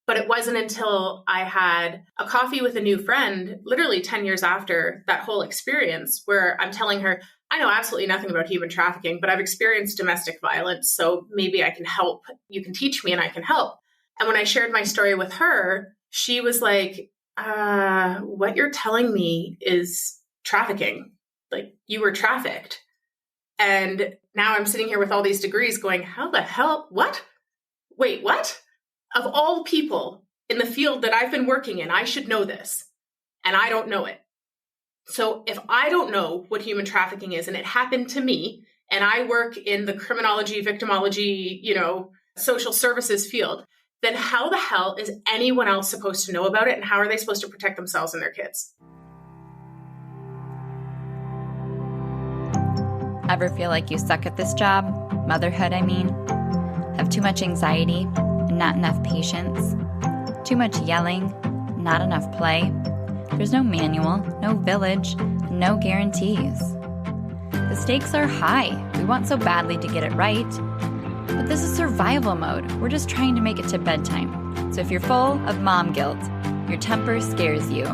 But it wasn't until I had a coffee with a new friend, literally 10 years after that whole experience, where I'm telling her, I know absolutely nothing about human trafficking, but I've experienced domestic violence, so maybe I can help. You can teach me and I can help. And when I shared my story with her, she was like, what you're telling me is trafficking. Like, you were trafficked. And now I'm sitting here with all these degrees going, how the hell? What? Wait, what? Of all people in the field that I've been working in, I should know this. And I don't know it. So if I don't know what human trafficking is, and it happened to me, and I work in the criminology, victimology, social services field, then how the hell is anyone else supposed to know about it? And how are they supposed to protect themselves and their kids? Ever feel like you suck at this job? Motherhood, I mean. Have too much anxiety and not enough patience? Too much yelling, not enough play? There's no manual, no village, no guarantees. The stakes are high. We want so badly to get it right. But this is survival mode. We're just trying to make it to bedtime. So if you're full of mom guilt, your temper scares you,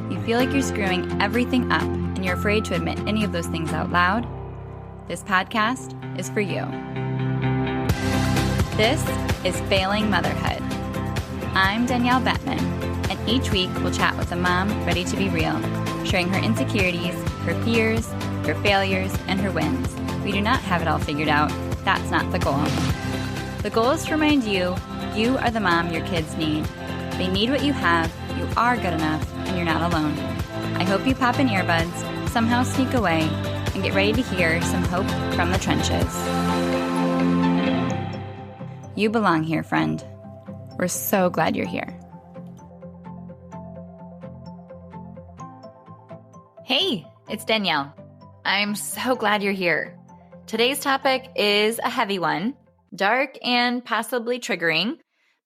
you feel like you're screwing everything up, and you're afraid to admit any of those things out loud, this podcast is for you. This is Failing Motherhood. I'm Danielle Bettman, and each week we'll chat with a mom ready to be real, sharing her insecurities, her fears, her failures, and her wins. We do not have it all figured out. That's not the goal. The goal is to remind you, you are the mom your kids need. They need what you have, you are good enough, and you're not alone. I hope you pop in earbuds, somehow sneak away, and get ready to hear some hope from the trenches. You belong here, friend. We're so glad you're here. Hey, it's Danielle. I'm so glad you're here. Today's topic is a heavy one, dark and possibly triggering,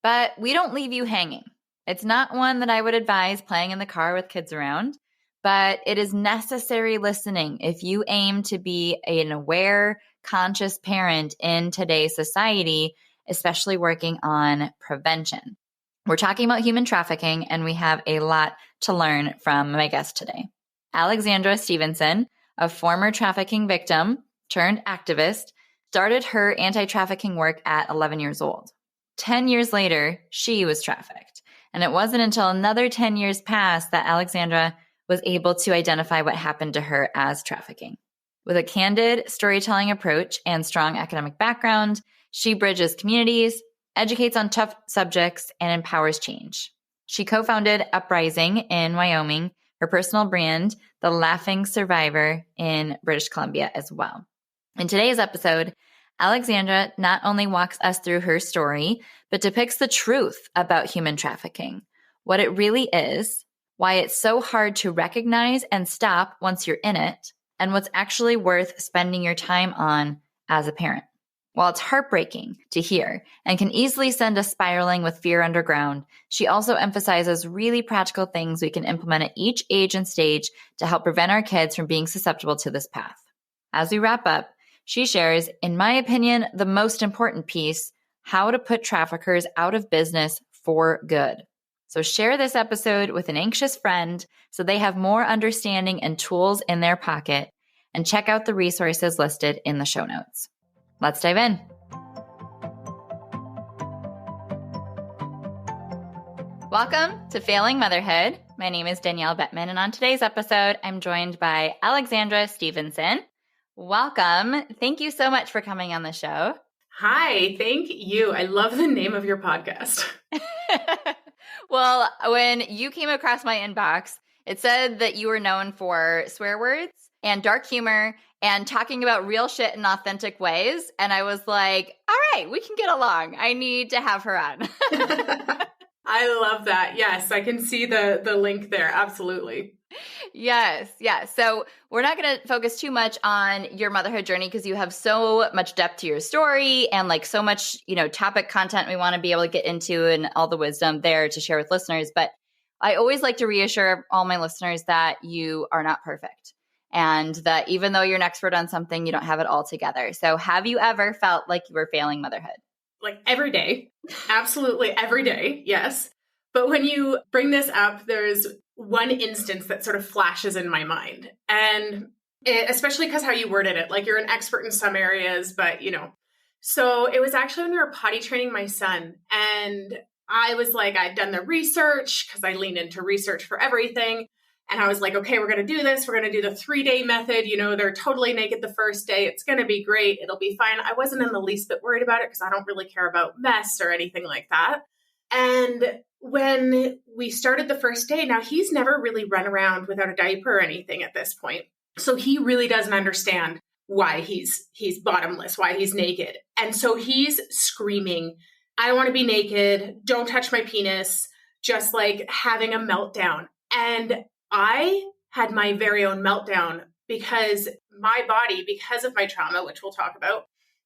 but we don't leave you hanging. It's not one that I would advise playing in the car with kids around, but it is necessary listening if you aim to be an aware, conscious parent in today's society, especially working on prevention. We're talking about human trafficking, and we have a lot to learn from my guest today. Alexandra Stevenson, a former trafficking victim turned activist, started her anti-trafficking work at 11 years old. 10 years later, she was trafficked. And it wasn't until another 10 years passed that Alexandra was able to identify what happened to her as trafficking. With a candid storytelling approach and strong academic background, she bridges communities, educates on tough subjects, and empowers change. She co-founded Uprising in Wyoming, her personal brand, The Laughing Survivor, in British Columbia as well. In today's episode, Alexandra not only walks us through her story, but depicts the truth about human trafficking, what it really is, why it's so hard to recognize and stop once you're in it, and what's actually worth spending your time on as a parent. While it's heartbreaking to hear and can easily send us spiraling with fear underground, she also emphasizes really practical things we can implement at each age and stage to help prevent our kids from being susceptible to this path. As we wrap up, she shares, in my opinion, the most important piece, how to put traffickers out of business for good. So share this episode with an anxious friend so they have more understanding and tools in their pocket, and check out the resources listed in the show notes. Let's dive in. Welcome to Failing Motherhood. My name is Danielle Bettman, and on today's episode, I'm joined by Alexandra Stevenson. Welcome. Thank you so much for coming on the show. Hi, thank you. I love the name of your podcast. Well, when you came across my inbox, it said that you were known for swear words and dark humor and talking about real shit in authentic ways. And I was like, all right, we can get along. I need to have her on. I love that. Yes, I can see the link there. Absolutely. Yes. So we're not going to focus too much on your motherhood journey because you have so much depth to your story and like so much, topic content we want to be able to get into and all the wisdom there to share with listeners. But I always like to reassure all my listeners that you are not perfect and that even though you're an expert on something, you don't have it all together. So have you ever felt like you were failing motherhood? like every day, absolutely every day, yes. But when you bring this up, there's one instance that sort of flashes in my mind. And especially because how you worded it, like you're an expert in some areas, but So it was actually when we were potty training my son. And I was like, I'd done the research because I lean into research for everything. And I was like, okay, we're going to do this. We're going to do the 3-day method. They're totally naked the first day. It's going to be great. It'll be fine. I wasn't in the least bit worried about it because I don't really care about mess or anything like that. And when we started the first day, now he's never really run around without a diaper or anything at this point. So he really doesn't understand why he's bottomless, why he's naked. And so he's screaming, I don't want to be naked. Don't touch my penis. Just like having a meltdown. And I had my very own meltdown because my body, because of my trauma, which we'll talk about,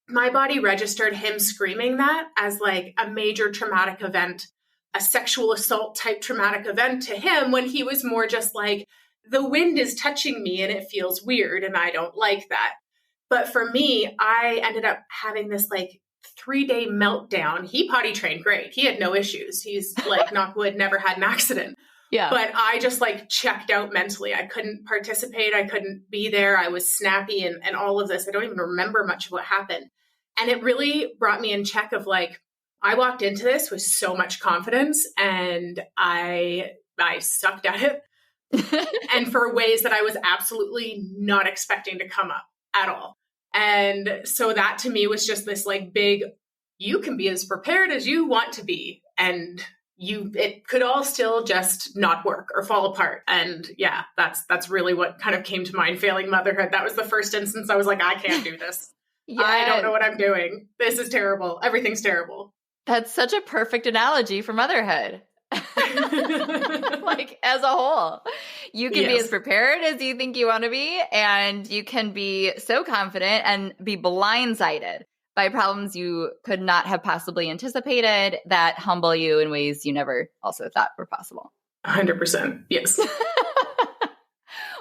my body registered him screaming that as like a major traumatic event, a sexual assault type traumatic event to him, when he was more just like, the wind is touching me and it feels weird and I don't like that. But for me, I ended up having this like 3-day meltdown. He potty trained great. He had no issues. He's like, knock wood, never had an accident. Yeah. But I just like checked out mentally. I couldn't participate. I couldn't be there. I was snappy and all of this. I don't even remember much of what happened. And it really brought me in check of like, I walked into this with so much confidence and I sucked at it. And for ways that I was absolutely not expecting to come up at all. And so that to me was just this like big, you can be as prepared as you want to be. And it could all still just not work or fall apart. And yeah, that's really what kind of came to mind, failing motherhood. That was the first instance I was like, I can't do this. Yeah. I don't know what I'm doing. This is terrible. Everything's terrible. That's such a perfect analogy for motherhood. Like as a whole, you can be as prepared as you think you want to be, and you can be so confident and be blindsided by problems you could not have possibly anticipated that humble you in ways you never also thought were possible. 100%. Yes.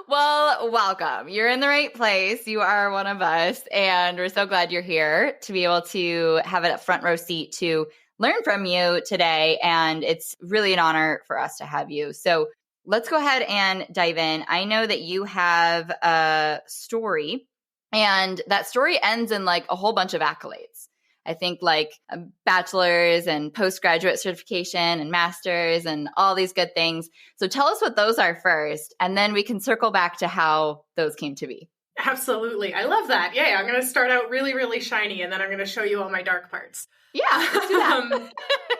Well, welcome. You're in the right place. You are one of us, and we're so glad you're here to be able to have a front row seat to learn from you today. And it's really an honor for us to have you. So let's go ahead and dive in. I know that you have a story, and that story ends in like a whole bunch of accolades. I think like a bachelor's and postgraduate certification and master's and all these good things. So tell us what those are first, and then we can circle back to how those came to be. Absolutely. I love that. Yeah, I'm going to start out really, really shiny, and then I'm going to show you all my dark parts. Yeah, let's do that.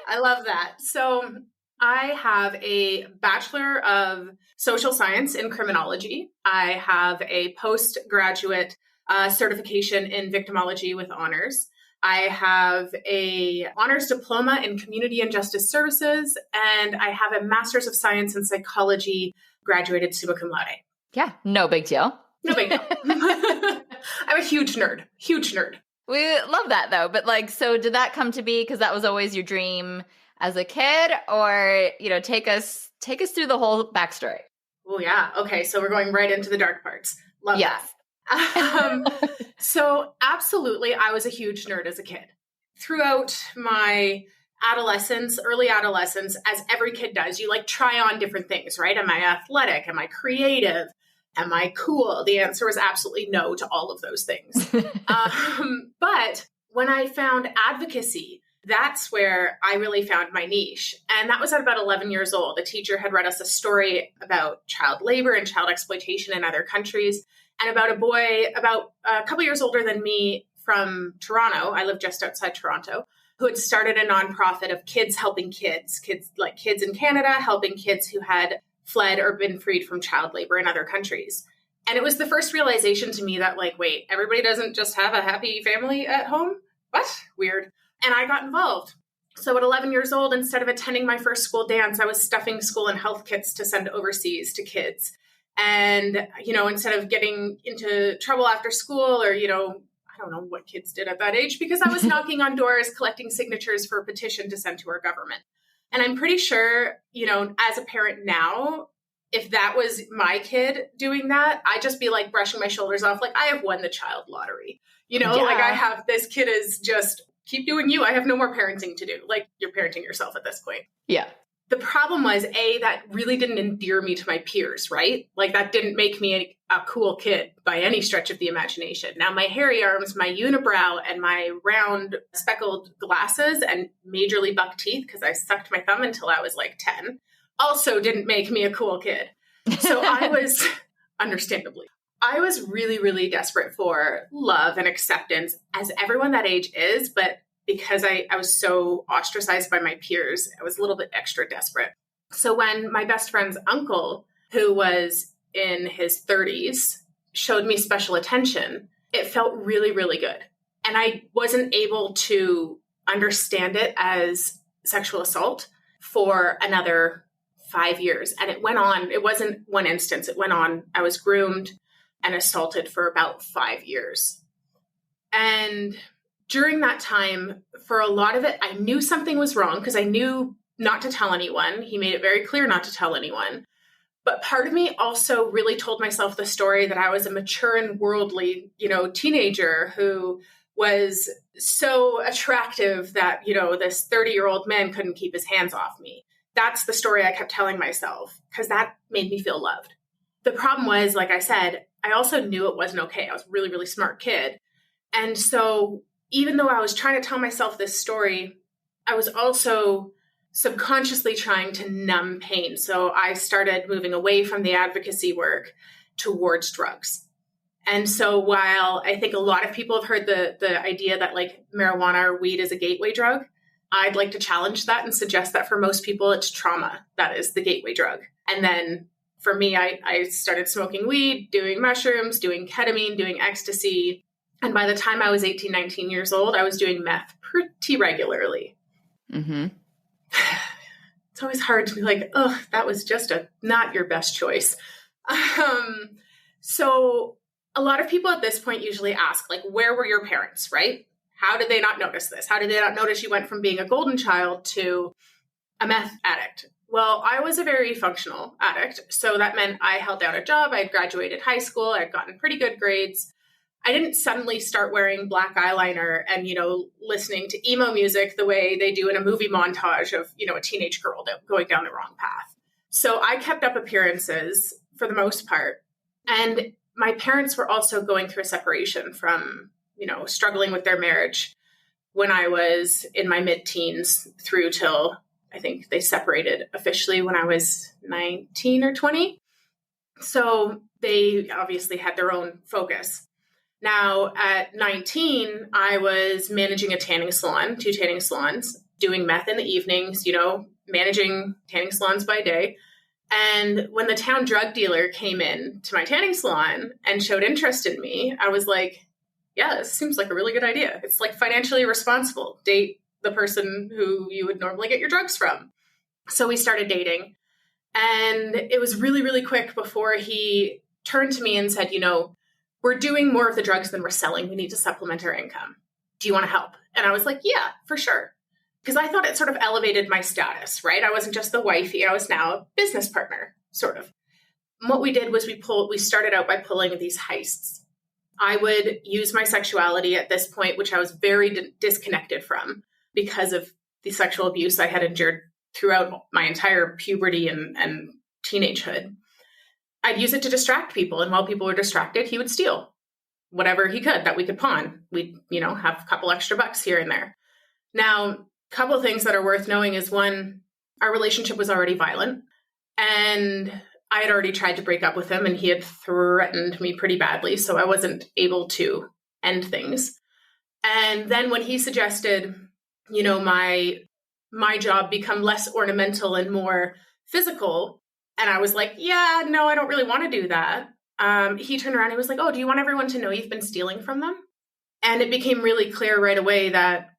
I love that. So I have a Bachelor of Social Science in Criminology. I have a postgraduate certification in Victimology with honors. I have a honors diploma in Community and Justice Services, and I have a Master's of Science in Psychology, graduated summa cum laude. Yeah, no big deal. No big deal. I'm a huge nerd. We love that though. But like, so did that come to be because that was always your dream as a kid, or, take us through the whole backstory? Oh yeah. Okay. So we're going right into the dark parts. Love that. So absolutely, I was a huge nerd as a kid. Throughout my adolescence, early adolescence, as every kid does, you like try on different things, right? Am I athletic? Am I creative? Am I cool? The answer was absolutely no to all of those things. But when I found advocacy, that's where I really found my niche. And that was at about 11 years old. A teacher had read us a story about child labor and child exploitation in other countries, and about a boy about a couple years older than me from Toronto. I live just outside Toronto, who had started a nonprofit of kids helping kids in Canada, helping kids who had fled or been freed from child labor in other countries. And it was the first realization to me that like, wait, everybody doesn't just have a happy family at home? What? Weird. And I got involved. So at 11 years old, instead of attending my first school dance, I was stuffing school and health kits to send overseas to kids. And, instead of getting into trouble after school or, I don't know what kids did at that age, because I was knocking on doors, collecting signatures for a petition to send to our government. And I'm pretty sure, as a parent now, if that was my kid doing that, I'd just be like brushing my shoulders off. Like, I have won the child lottery, like I have, this kid is just keep doing you. I have no more parenting to do. Like, you're parenting yourself at this point. Yeah. The problem was, that really didn't endear me to my peers, right? Like, that didn't make me a cool kid by any stretch of the imagination. Now, my hairy arms, my unibrow, and my round speckled glasses and majorly buck teeth, because I sucked my thumb until I was like 10, also didn't make me a cool kid. So I was, understandably, I was really, really desperate for love and acceptance, as everyone that age is, but because I was so ostracized by my peers, I was a little bit extra desperate. So when my best friend's uncle, who was in his 30s, showed me special attention, it felt really, really good. And I wasn't able to understand it as sexual assault for another 5 years. And it went on. It wasn't one instance. It went on. I was groomed and assaulted for about 5 years. And during that time, for a lot of it, I knew something was wrong because I knew not to tell anyone. He made it very clear not to tell anyone. But part of me also really told myself the story that I was a mature and worldly, teenager who was so attractive that, this 30-year-old man couldn't keep his hands off me. That's the story I kept telling myself because that made me feel loved. The problem was, like I said, I also knew it wasn't okay. I was a really, really smart kid. And so even though I was trying to tell myself this story, I was also subconsciously trying to numb pain. So I started moving away from the advocacy work towards drugs. And so while I think a lot of people have heard the idea that like marijuana or weed is a gateway drug, I'd like to challenge that and suggest that for most people, it's trauma that is the gateway drug. And then for me, I started smoking weed, doing mushrooms, doing ketamine, doing ecstasy. And by the time I was 18, 19 years old, I was doing meth pretty regularly. Mm-hmm. It's always hard to be like, oh, that was just not your best choice. So a lot of people at this point usually ask, like, where were your parents, right? How did they not notice this? How did they not notice you went from being a golden child to a meth addict? Well, I was a very functional addict. So that meant I held down a job. I had graduated high school. I'd gotten pretty good grades. I didn't suddenly start wearing black eyeliner and, listening to emo music the way they do in a movie montage of, a teenage girl going down the wrong path. So I kept up appearances for the most part. And my parents were also going through a separation from, struggling with their marriage when I was in my mid-teens through till I think they separated officially when I was 19 or 20. So they obviously had their own focus. Now, at 19, I was managing a tanning salon, 2 tanning salons, doing meth in the evenings, managing tanning salons by day. And when the town drug dealer came in to my tanning salon and showed interest in me, I was like, yeah, this seems like a really good idea. It's like financially responsible. Date the person who you would normally get your drugs from. So we started dating. And it was really, really quick before he turned to me and said, we're doing more of the drugs than we're selling. We need to supplement our income. Do you want to help? And I was like, yeah, for sure. Because I thought it sort of elevated my status, right? I wasn't just the wifey. I was now a business partner, sort of. And what we did was we started out by pulling these heists. I would use my sexuality at this point, which I was very disconnected from because of the sexual abuse I had endured throughout my entire puberty and teenagehood. I'd use it to distract people. And while people were distracted, he would steal whatever he could that we could pawn. We'd, have a couple extra bucks here and there. Now, a couple of things that are worth knowing is one, our relationship was already violent. And I had already tried to break up with him and he had threatened me pretty badly. So I wasn't able to end things. And then when he suggested, my job become less ornamental and more physical, and I was like, yeah, no, I don't really want to do that. He turned around and he was like, oh, do you want everyone to know you've been stealing from them? And it became really clear right away that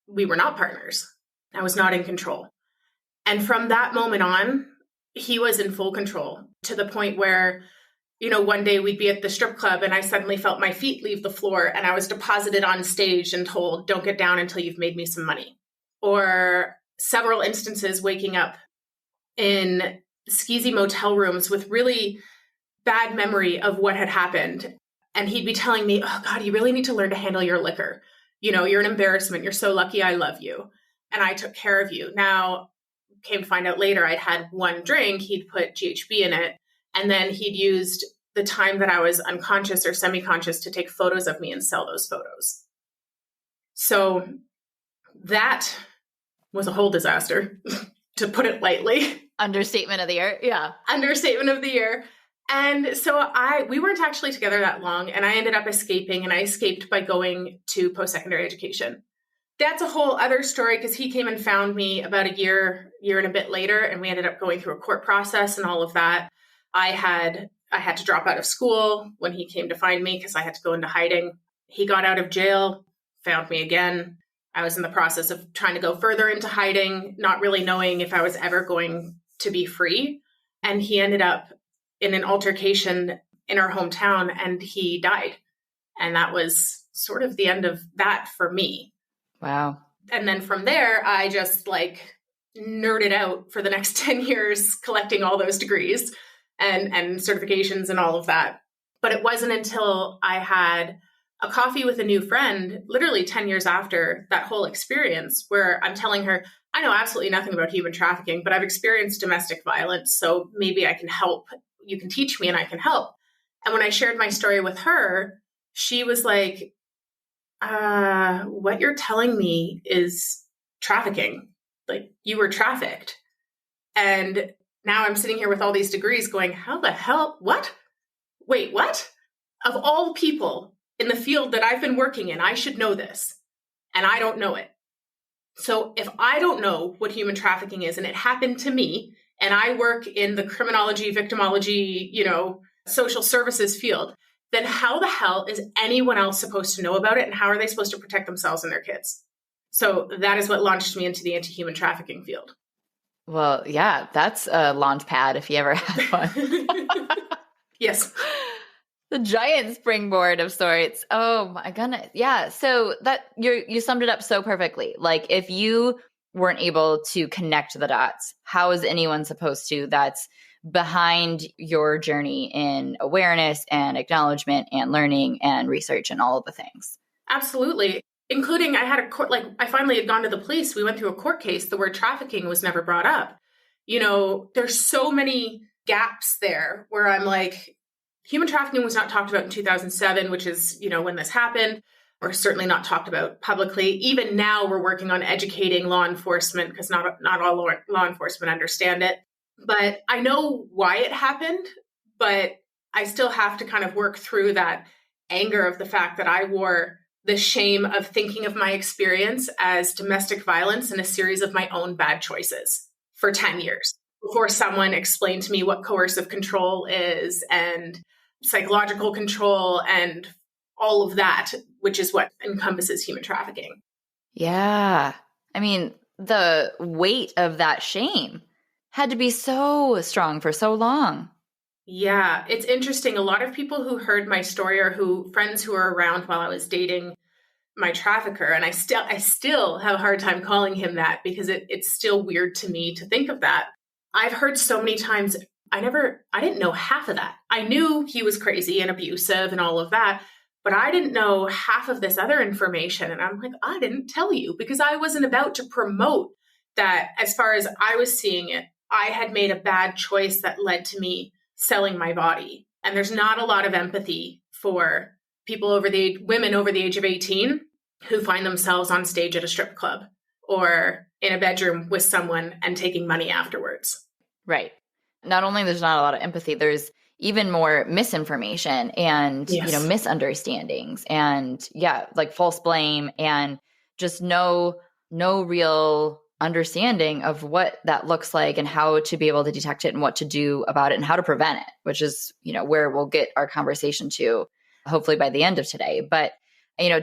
we were not partners. I was not in control. And from that moment on, he was in full control to the point where, one day we'd be at the strip club and I suddenly felt my feet leave the floor and I was deposited on stage and told, don't get down until you've made me some money. Or several instances waking up in skeezy motel rooms with really bad memory of what had happened. And he'd be telling me, oh God, you really need to learn to handle your liquor. You're an embarrassment. You're so lucky I love you. And I took care of you. Now, came to find out later, I'd had one drink, he'd put GHB in it, and then he'd used the time that I was unconscious or semi-conscious to take photos of me and sell those photos. So that was a whole disaster, to put it lightly. Understatement of the year. Yeah. Understatement of the year. And so we weren't actually together that long, and I ended up escaping, and I escaped by going to post-secondary education. That's a whole other story, because he came and found me about a year and a bit later, and we ended up going through a court process and all of that. I had to drop out of school when he came to find me because I had to go into hiding. He got out of jail, found me again. I was in the process of trying to go further into hiding, not really knowing if I was ever going to be free. And he ended up in an altercation in our hometown, and he died. And that was sort of the end of that for me. Wow. And then from there, I just nerded out for the next 10 years, collecting all those degrees and certifications and all of that. But it wasn't until I had a coffee with a new friend, literally 10 years after that whole experience, where I'm telling her, I know absolutely nothing about human trafficking, but I've experienced domestic violence, so maybe I can help. You can teach me and I can help. And when I shared my story with her, she was like, what you're telling me is trafficking. You were trafficked. And now I'm sitting here with all these degrees going, how the hell? What? Wait, what? Of all people in the field that I've been working in, I should know this. And I don't know it. So if I don't know what human trafficking is, and it happened to me, and I work in the criminology, victimology, social services field, then how the hell is anyone else supposed to know about it? And how are they supposed to protect themselves and their kids? So that is what launched me into the anti-human trafficking field. Well, yeah, that's a launch pad if you ever had one. Yes. The giant springboard of sorts. Oh my goodness. Yeah. So that you summed it up so perfectly. If you weren't able to connect the dots, how is anyone supposed to that's behind your journey in awareness and acknowledgement and learning and research and all of the things? Absolutely. Including I had a court, I finally had gone to the police. We went through a court case. The word trafficking was never brought up. There's so many gaps there where I'm like, human trafficking was not talked about in 2007, which is, when this happened, or certainly not talked about publicly. Even now we're working on educating law enforcement because not all law enforcement understand it. But I know why it happened, but I still have to kind of work through that anger of the fact that I wore the shame of thinking of my experience as domestic violence and a series of my own bad choices for 10 years before someone explained to me what coercive control is and psychological control and all of that, which is what encompasses human trafficking. Yeah. I mean, the weight of that shame had to be so strong for so long. Yeah, it's interesting. A lot of people who heard my story or friends who were around while I was dating my trafficker, and I still have a hard time calling him that because it's still weird to me to think of that. I've heard so many times, I didn't know half of that. I knew he was crazy and abusive and all of that, but I didn't know half of this other information. And I'm like, I didn't tell you because I wasn't about to promote that. As far as I was seeing it, I had made a bad choice that led to me selling my body. And there's not a lot of empathy for women over the age of 18 who find themselves on stage at a strip club or in a bedroom with someone and taking money afterwards. Right. Not only there's not a lot of empathy, there's even more misinformation and, Yes. Misunderstandings and false blame and just no real understanding of what that looks like and how to be able to detect it and what to do about it and how to prevent it, which is, where we'll get our conversation to hopefully by the end of today. But,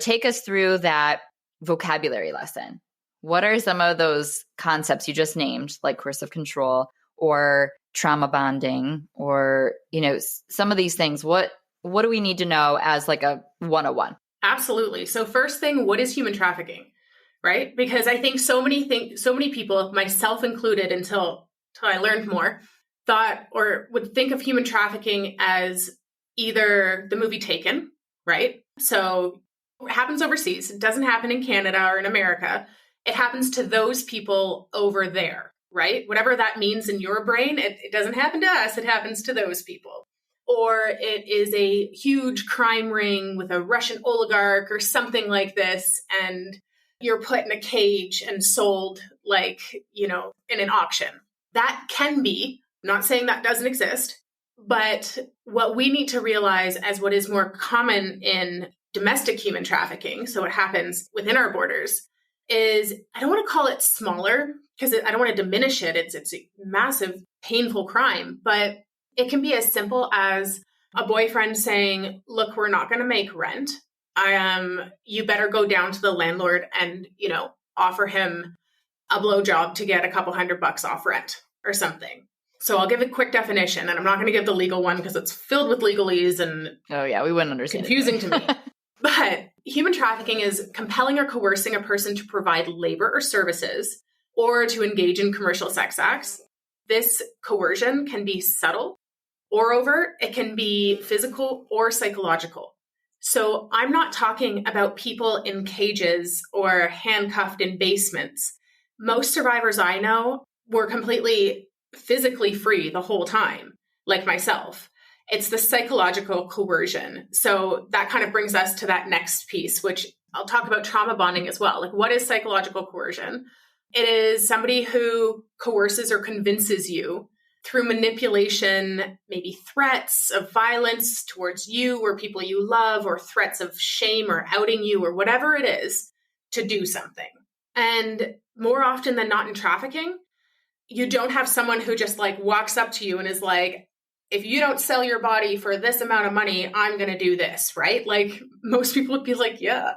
take us through that vocabulary lesson. What are some of those concepts you just named, like coercive control or trauma bonding or, some of these things? What do we need to know as a 101? Absolutely. So first thing, what is human trafficking? Right? Because I think so many people, myself included, until I learned more, thought or would think of human trafficking as either the movie Taken, right? So It happens overseas. It doesn't happen in Canada or in America. It happens to those people over there, right? Whatever that means in your brain, it doesn't happen to us. It happens to those people. Or it is a huge crime ring with a Russian oligarch or something like this, and you're put in a cage and sold in an auction. That can be, I'm not saying that doesn't exist, but what we need to realize as what is more common in domestic human trafficking, so what happens within our borders, is I don't want to call it smaller because I don't want to diminish it. It's a massive, painful crime, but it can be as simple as a boyfriend saying, look, we're not going to make rent. You better go down to the landlord and, offer him a blowjob to get a couple $100 off rent or something. So I'll give a quick definition, and I'm not going to give the legal one because it's filled with legalese and we wouldn't understand. Confusing to me. But human trafficking is compelling or coercing a person to provide labor or services or to engage in commercial sex acts. This coercion can be subtle or overt. It can be physical or psychological. So I'm not talking about people in cages or handcuffed in basements. Most survivors I know were completely physically free the whole time, like myself. It's the psychological coercion. So that kind of brings us to that next piece, which I'll talk about trauma bonding as well. Like, what is psychological coercion? It is somebody who coerces or convinces you through manipulation, maybe threats of violence towards you or people you love, or threats of shame or outing you or whatever it is, to do something. And more often than not in trafficking, you don't have someone who just walks up to you and is like, if you don't sell your body for this amount of money, I'm going to do this, right? Like, most people would be like, yeah,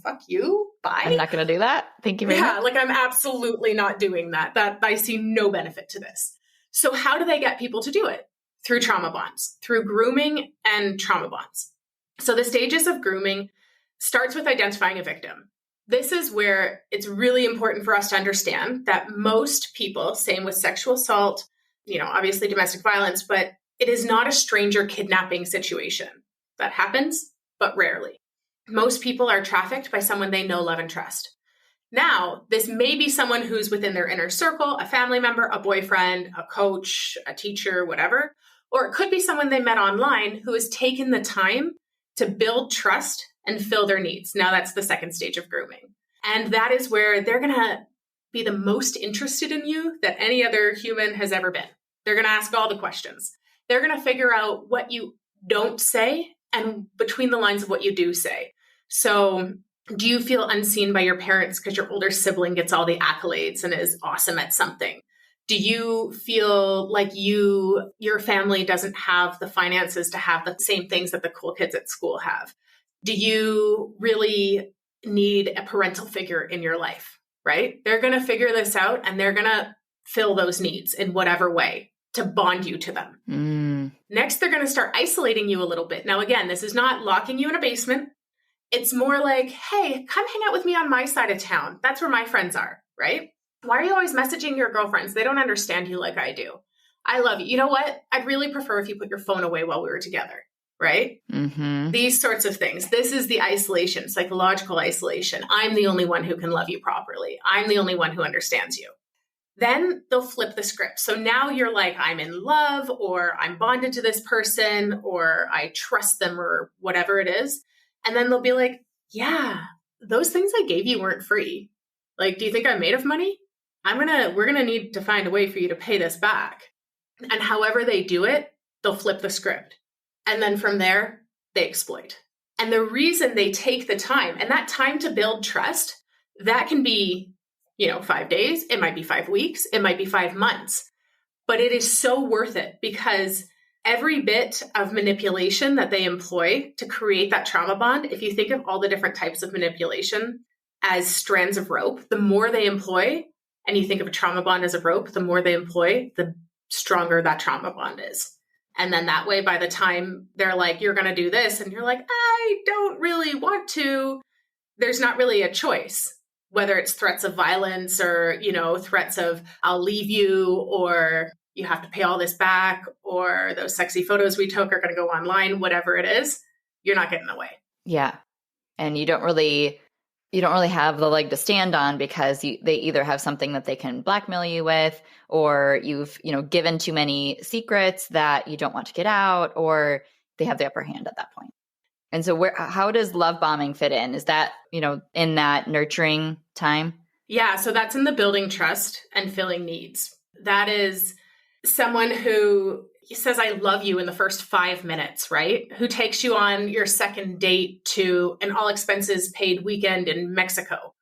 fuck you, bye. I'm not going to do that. Thank you very much. Yeah, I'm absolutely not doing that. That I see no benefit to this. So how do they get people to do it? Through trauma bonds, through grooming and trauma bonds. So the stages of grooming starts with identifying a victim. This is where it's really important for us to understand that most people, same with sexual assault, obviously domestic violence, but it is not a stranger kidnapping situation. That happens, but rarely. Most people are trafficked by someone they know, love, and trust. Now, this may be someone who's within their inner circle, a family member, a boyfriend, a coach, a teacher, whatever. Or it could be someone they met online who has taken the time to build trust and fill their needs. Now, that's the second stage of grooming. And that is where they're going to be the most interested in you that any other human has ever been. They're going to ask all the questions. They're going to figure out what you don't say and between the lines of what you do say. So, do you feel unseen by your parents because your older sibling gets all the accolades and is awesome at something? Do you feel like your family doesn't have the finances to have the same things that the cool kids at school have? Do you really need a parental figure in your life, right? They're going to figure this out and they're going to fill those needs in whatever way to bond you to them. Next, they're going to start isolating you a little bit. Now, again, this is not locking you in a basement. It's more like, hey, come hang out with me on my side of town. That's where my friends are, right? Why are you always messaging your girlfriends? They don't understand you like I do. I love you. You know what? I'd really prefer if you put your phone away while we were together, right? Mm-hmm. These sorts of things. This is the isolation, psychological isolation. I'm the only one who can love you properly. I'm the only one who understands you. Then they'll flip the script. So now you're like, I'm in love, or I'm bonded to this person, or I trust them, or whatever it is. And then they'll be like, yeah, those things I gave you weren't free. Like, do you think I'm made of money? We're going to need to find a way for you to pay this back. And however they do it, they'll flip the script. And then from there, they exploit. And the reason they take the time, and that time to build trust, that can be, 5 days, it might be 5 weeks, it might be 5 months, but it is so worth it because every bit of manipulation that they employ to create that trauma bond, if you think of all the different types of manipulation as strands of rope, the more they employ, and you think of a trauma bond as a rope, the more they employ, the stronger that trauma bond is. And then that way, by the time they're like, you're going to do this, and you're like, I don't really want to, there's not really a choice. Whether it's threats of violence or, threats of I'll leave you, or you have to pay all this back, or those sexy photos we took are going to go online, whatever it is, you're not getting away. Yeah. And you don't really have the leg to stand on because they either have something that they can blackmail you with, or you've, given too many secrets that you don't want to get out, or they have the upper hand at that point. And so how does love bombing fit in? Is that, in that nurturing time? Yeah. So that's in the building trust and filling needs. That is someone who says, I love you in the first 5 minutes, right? Who takes you on your second date to an all expenses paid weekend in Mexico.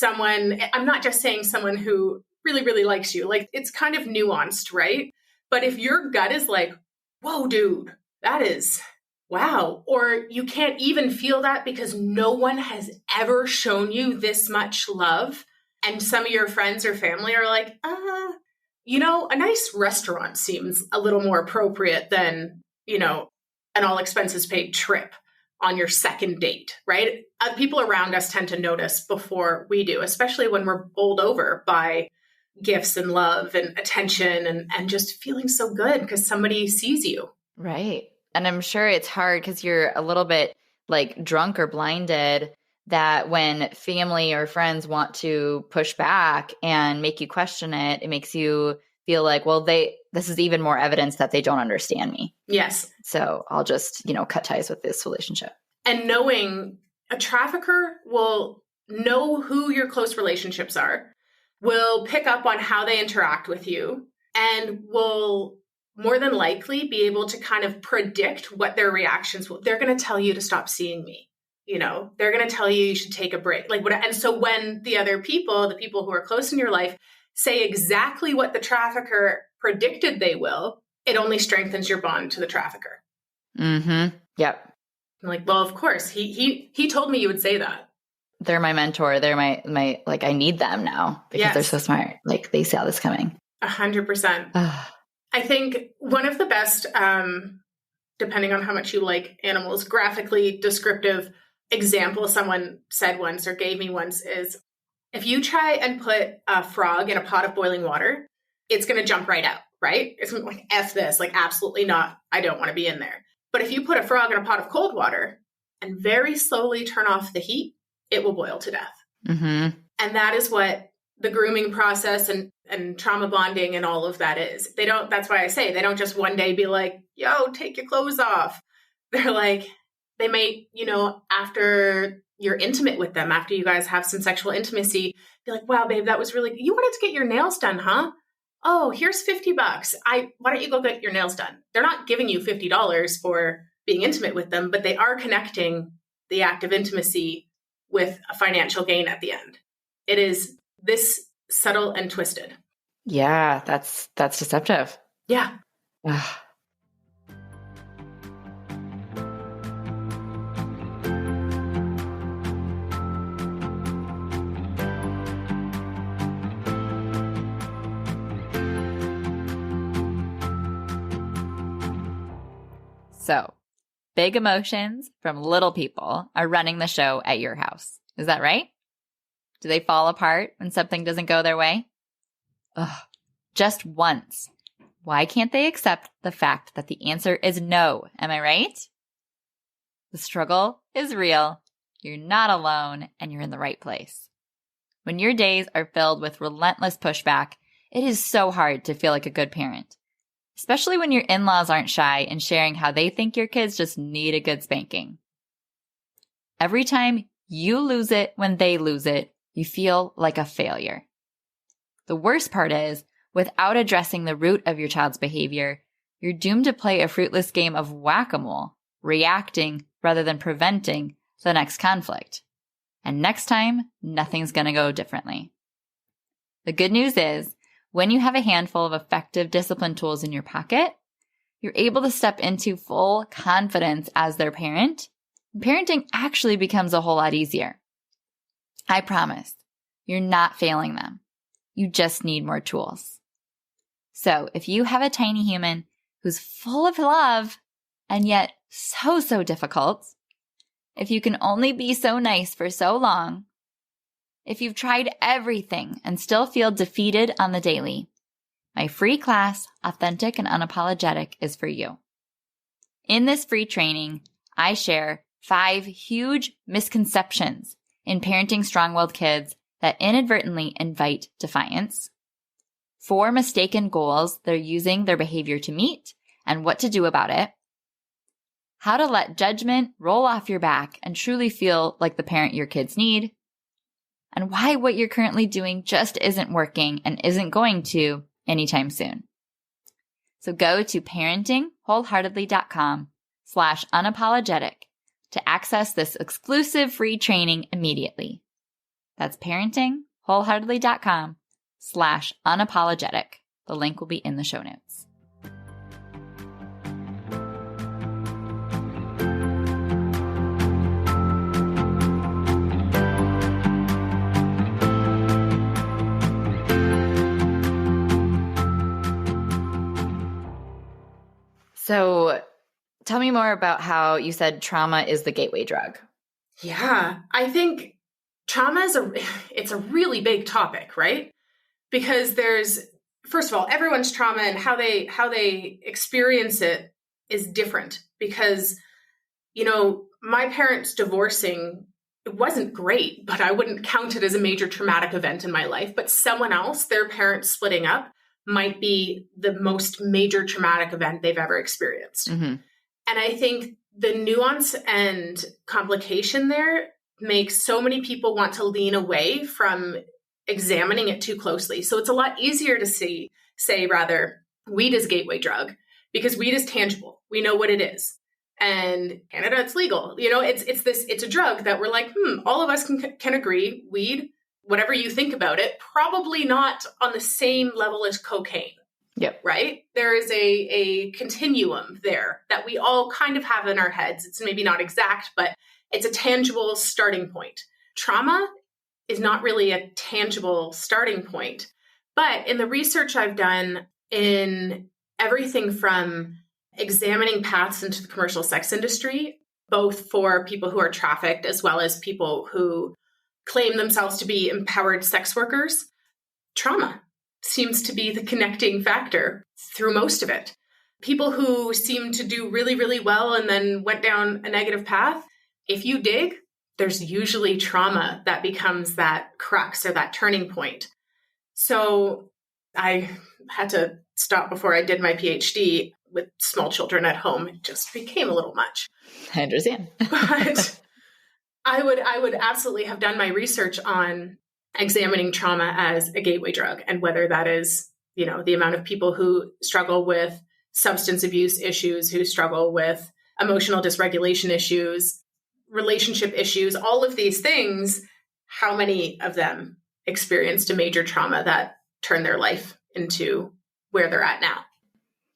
I'm not just saying someone who really, really likes you. Like, it's kind of nuanced, right? But if your gut is like, whoa, dude, that is wow. Or you can't even feel that because no one has ever shown you this much love. And some of your friends or family are like, a nice restaurant seems a little more appropriate than, an all expenses paid trip on your second date, right? People around us tend to notice before we do, especially when we're bowled over by gifts and love and attention and just feeling so good because somebody sees you. Right. And I'm sure it's hard because you're a little bit like drunk or blinded, that when family or friends want to push back and make you question it, it makes you feel like, well, this is even more evidence that they don't understand me. Yes. So I'll just, cut ties with this relationship. And knowing a trafficker will know who your close relationships are, will pick up on how they interact with you, and will more than likely be able to kind of predict what their reactions will. They're going to tell you to stop seeing me. They're going to tell you should take a break. And so when the other people, the people who are close in your life, say exactly what the trafficker predicted they will, it only strengthens your bond to the trafficker. Mm-hmm. Yep. I'm like, well, of course, he told me you would say that. They're my mentor. They're my like, I need them now because they're so smart. Like, they saw this coming. 100%. I think one of the best, depending on how much you like animals, graphically descriptive example someone said once or gave me once is, if you try and put a frog in a pot of boiling water, it's going to jump right out, right? It's going to be like, F this, like, absolutely not. I don't want to be in there. But if you put a frog in a pot of cold water and very slowly turn off the heat, it will boil to death. Mm-hmm. And that is what the grooming process and trauma bonding and all of that is. That's why I say they don't just one day be like, yo, take your clothes off. They're like, they may, after you're intimate with them, after you guys have some sexual intimacy, be like, wow, babe, that was really, you wanted to get your nails done, huh? Oh, here's $50. Why don't you go get your nails done? They're not giving you $50 for being intimate with them, but they are connecting the act of intimacy with a financial gain at the end. It is this subtle and twisted. Yeah, that's deceptive. Yeah. So, big emotions from little people are running the show at your house. Is that right? Do they fall apart when something doesn't go their way? Ugh, just once. Why can't they accept the fact that the answer is no? Am I right? The struggle is real. You're not alone, and you're in the right place. When your days are filled with relentless pushback, it is so hard to feel like a good parent. Especially when your in-laws aren't shy in sharing how they think your kids just need a good spanking. Every time you lose it when they lose it, you feel like a failure. The worst part is, without addressing the root of your child's behavior, you're doomed to play a fruitless game of whack-a-mole, reacting rather than preventing the next conflict. And next time, nothing's going to go differently. The good news is, when you have a handful of effective discipline tools in your pocket, you're able to step into full confidence as their parent. Parenting actually becomes a whole lot easier. I promise, you're not failing them. You just need more tools. So if you have a tiny human who's full of love and yet so difficult, if you can only be so nice for so long, if you've tried everything and still feel defeated on the daily, my free class, Authentic and Unapologetic, is for you. In this free training, I share 5 huge misconceptions in parenting strong-willed kids that inadvertently invite defiance, 4 mistaken goals they're using their behavior to meet and what to do about it, how to let judgment roll off your back and truly feel like the parent your kids need, and why what you're currently doing just isn't working and isn't going to anytime soon. So go to parentingwholeheartedly.com/unapologetic to access this exclusive free training immediately. That's parentingwholeheartedly.com/unapologetic. The link will be in the show notes. So tell me more about how you said trauma is the gateway drug. Yeah, I think trauma it's a really big topic, right? Because first of all, everyone's trauma and how they experience it is different because, my parents divorcing, it wasn't great, but I wouldn't count it as a major traumatic event in my life. But someone else, their parents splitting up, might be the most major traumatic event they've ever experienced. Mm-hmm. And I think the nuance and complication there makes so many people want to lean away from examining it too closely. So it's a lot easier to say weed is a gateway drug because weed is tangible. We know what it is. And Canada, it's legal. It's a drug that we're like, all of us can agree, weed, whatever you think about it, probably not on the same level as cocaine. Yep. Right? There is a continuum there that we all kind of have in our heads. It's maybe not exact, but it's a tangible starting point. Trauma is not really a tangible starting point. But in the research I've done in everything from examining paths into the commercial sex industry, both for people who are trafficked as well as people who claim themselves to be empowered sex workers, trauma seems to be the connecting factor through most of it. People who seem to do really, really well and then went down a negative path, if you dig, there's usually trauma that becomes that crux or that turning point. So I had to stop before I did my PhD with small children at home. It just became a little much. I understand. But I would absolutely have done my research on examining trauma as a gateway drug and whether that is, the amount of people who struggle with substance abuse issues, who struggle with emotional dysregulation issues, relationship issues, all of these things, how many of them experienced a major trauma that turned their life into where they're at now.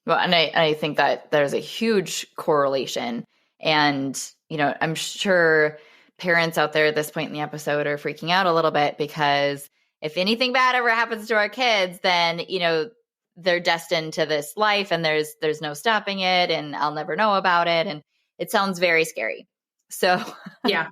Well, and I think that there's a huge correlation. And, I'm sure parents out there at this point in the episode are freaking out a little bit because if anything bad ever happens to our kids, then, they're destined to this life and there's no stopping it and I'll never know about it. And it sounds very scary. So yeah,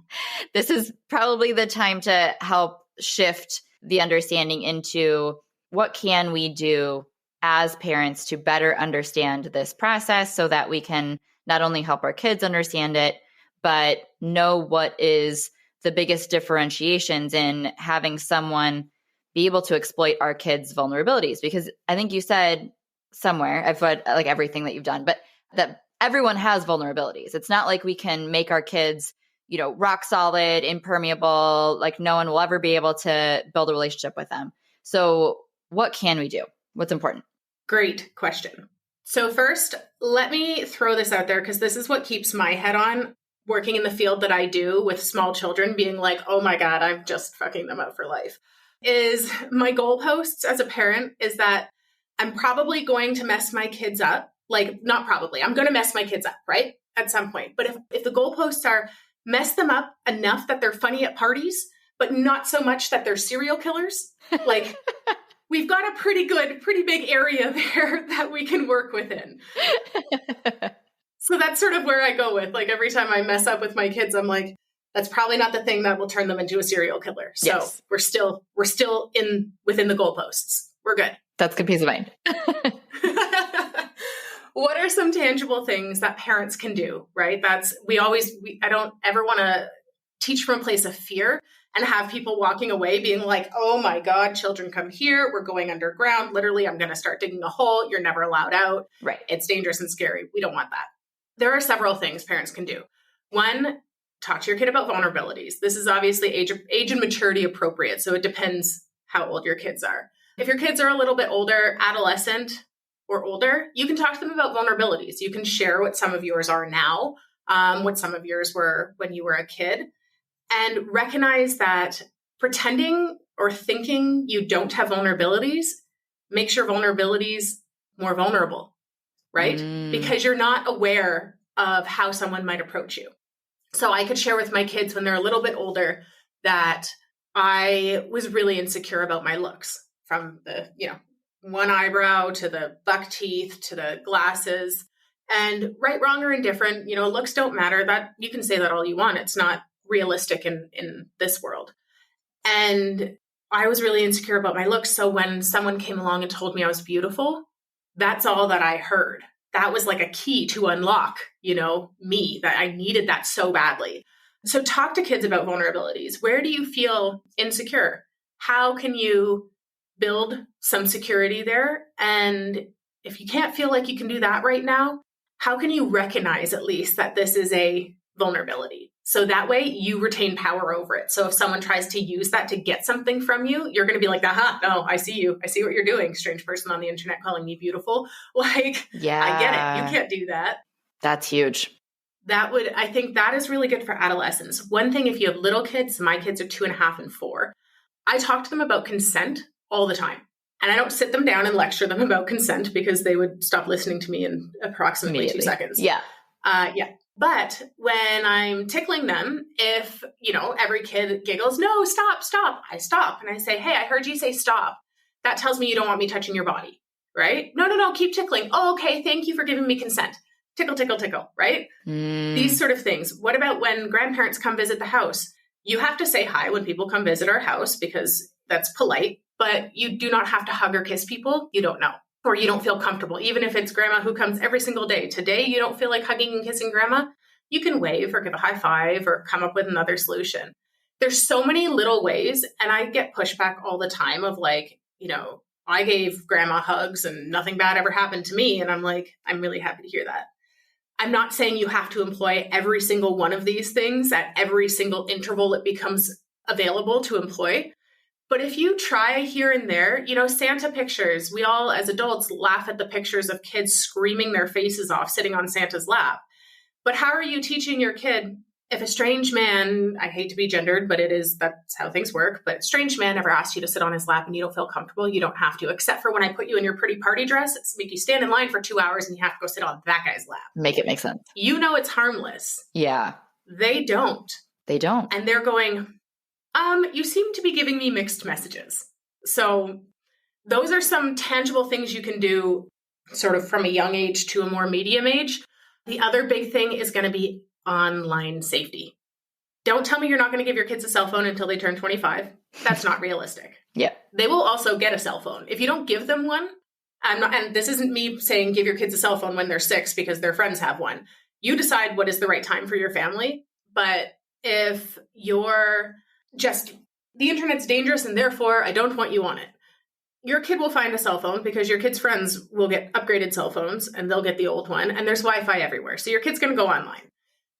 this is probably the time to help shift the understanding into what can we do as parents to better understand this process so that we can not only help our kids understand it, but know what is the biggest differentiations in having someone be able to exploit our kids' vulnerabilities. Because I think you said somewhere, I've read like everything that you've done, but that everyone has vulnerabilities. It's not like we can make our kids, rock solid, impermeable, like no one will ever be able to build a relationship with them. So what can we do? What's important? Great question. So first, let me throw this out there because this is what keeps my head on working in the field that I do with small children, being like, oh my God, I'm just fucking them up for life. Is my goalposts as a parent is that I'm probably going to mess my kids up. Like, not probably, I'm going to mess my kids up, right? At some point. But if the goalposts are mess them up enough that they're funny at parties, but not so much that they're serial killers, like we've got a pretty big area there that we can work within. So that's sort of where I go with, like, every time I mess up with my kids, I'm like, that's probably not the thing that will turn them into a serial killer. So yes. we're still within the goalposts. We're good. That's good peace of mind. What are some tangible things that parents can do, right? I don't ever want to teach from a place of fear and have people walking away being like, oh my God, children come here. We're going underground. Literally, I'm going to start digging a hole. You're never allowed out. Right. It's dangerous and scary. We don't want that. There are several things parents can do. One, talk to your kid about vulnerabilities. This is obviously age and maturity appropriate. So it depends how old your kids are. If your kids are a little bit older, adolescent or older, you can talk to them about vulnerabilities. You can share what some of yours are now, what some of yours were when you were a kid, and recognize that pretending or thinking you don't have vulnerabilities makes your vulnerabilities more vulnerable, right? Because you're not aware of how someone might approach you. So I could share with my kids when they're a little bit older that I was really insecure about my looks, from the, one eyebrow to the buck teeth to the glasses, and right, wrong, or indifferent, looks don't matter. That you can say that all you want. It's not realistic in this world. And I was really insecure about my looks. So when someone came along and told me I was beautiful, that's all that I heard. That was like a key to unlock, me, that I needed that so badly. So talk to kids about vulnerabilities. Where do you feel insecure? How can you build some security there? And if you can't feel like you can do that right now, how can you recognize at least that this is a vulnerability? So that way you retain power over it. So if someone tries to use that to get something from you, you're going to be like, aha, no, I see you. I see what you're doing. Strange person on the internet calling me beautiful. Like, yeah, I get it. You can't do that. That's huge. I think that is really good for adolescents. One thing, if you have little kids, my kids are 2.5 and 4, I talk to them about consent all the time. And I don't sit them down and lecture them about consent because they would stop listening to me in approximately 2 seconds. Yeah. Yeah. But when I'm tickling them, if, every kid giggles, no, stop, I stop. And I say, hey, I heard you say stop. That tells me you don't want me touching your body, right? No, keep tickling. Oh, okay. Thank you for giving me consent. Tickle, tickle, tickle, right? These sort of things. What about when grandparents come visit the house? You have to say hi when people come visit our house because that's polite, but you do not have to hug or kiss people you don't know, or you don't feel comfortable. Even if it's grandma who comes every single day. Today, you don't feel like hugging and kissing grandma. You can wave or give a high five or come up with another solution. There's so many little ways. And I get pushback all the time of like, I gave grandma hugs and nothing bad ever happened to me. And I'm like, I'm really happy to hear that. I'm not saying you have to employ every single one of these things at every single interval it becomes available to employ. But if you try here and there, Santa pictures, we all as adults laugh at the pictures of kids screaming their faces off sitting on Santa's lap. But how are you teaching your kid if a strange man, I hate to be gendered, but that's how things work, but strange man ever asked you to sit on his lap and you don't feel comfortable, you don't have to, except for when I put you in your pretty party dress, it's make you stand in line for 2 hours and you have to go sit on that guy's lap. Make it make sense. It's harmless. Yeah. They don't. And they're going, you seem to be giving me mixed messages. So those are some tangible things you can do sort of from a young age to a more medium age. The other big thing is going to be online safety. Don't tell me you're not going to give your kids a cell phone until they turn 25. That's not realistic. Yeah. They will also get a cell phone. If you don't give them one, and this isn't me saying give your kids a cell phone when they're 6 because their friends have one. You decide what is the right time for your family. But if you're just, the internet's dangerous and therefore I don't want you on it, your kid will find a cell phone because your kid's friends will get upgraded cell phones and they'll get the old one, and there's Wi-Fi everywhere. So your kid's going to go online.